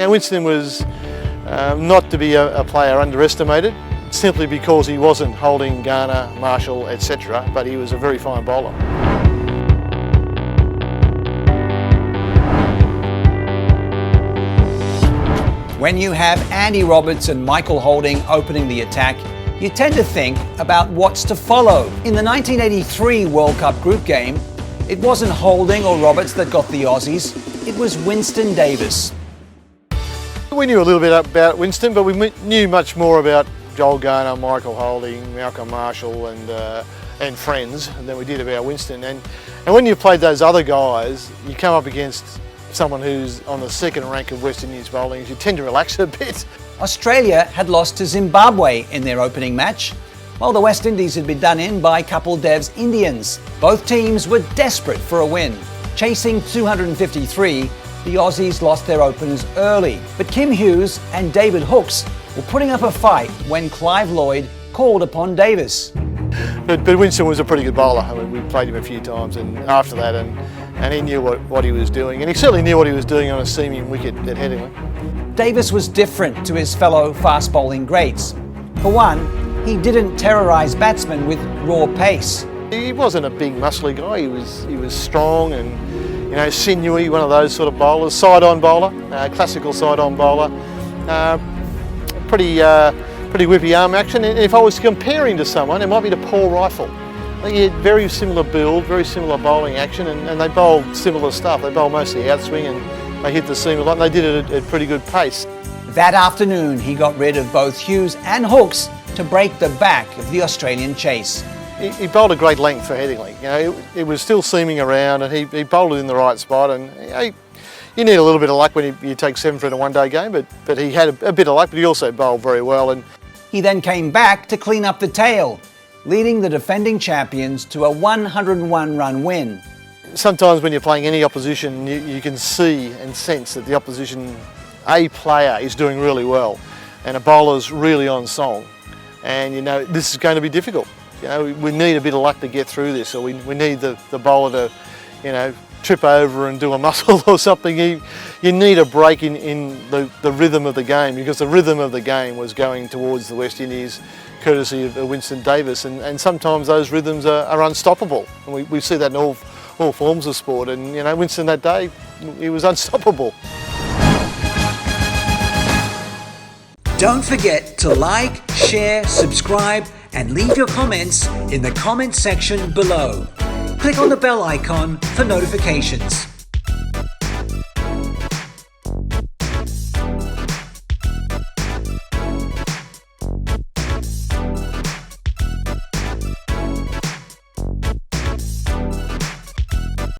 Winston was not to be a player underestimated, simply because he wasn't holding Garner, Marshall, etc., but he was a very fine bowler. When you have Andy Roberts and Michael Holding opening the attack, you tend to think about what's to follow. In the 1983 World Cup group game, it wasn't Holding or Roberts that got the Aussies, it was Winston Davis. We knew a little bit about Winston, but we knew much more about Joel Garner, Michael Holding, Malcolm Marshall and friends than we did about Winston. And when you played those other guys, you come up against someone who's on the second rank of West Indies bowling, you tend to relax a bit. Australia had lost to Zimbabwe in their opening match, while the West Indies had been done in by Kapil Dev's Indians. Both teams were desperate for a win. Chasing 253, the Aussies lost their openers early, but Kim Hughes and David Hooks were putting up a fight when Clive Lloyd called upon Davis. But Winston was a pretty good bowler. I mean, we played him a few times and after that, and he knew what he was doing, and he certainly knew what he was doing on a seaming wicket at Headingley. Davis was different to his fellow fast bowling greats. For one, he didn't terrorise batsmen with raw pace. He wasn't a big muscly guy. He was strong and sinewy, one of those sort of bowlers. Side-on bowler, classical side-on bowler. Pretty whippy arm action. And if I was comparing to someone, it might be to Paul Rifle. I think he had very similar build, very similar bowling action, and they bowled similar stuff. They bowled mostly outswing and they hit the seam a lot, and they did it at pretty good pace. That afternoon, he got rid of both Hughes and Hooks to break the back of the Australian chase. He bowled a great length for Headingley. It was still seaming around, and he bowled it in the right spot. And you need a little bit of luck when you take 7 for in a one-day game, but he had a bit of luck, but he also bowled very well. And he then came back to clean up the tail, leading the defending champions to a 101-run win. Sometimes when you're playing any opposition, you can see and sense that the opposition, a player is doing really well, and a bowler's really on song. And this is going to be difficult. We need a bit of luck to get through this, or we need the bowler to, trip over and do a muscle or something. You need a break in the rhythm of the game, because the rhythm of the game was going towards the West Indies, courtesy of Winston Davis, and sometimes those rhythms are unstoppable. And we see that in all forms of sport, and Winston that day, he was unstoppable. Don't forget to like, share, subscribe, and leave your comments in the comment section below. Click on the bell icon for notifications.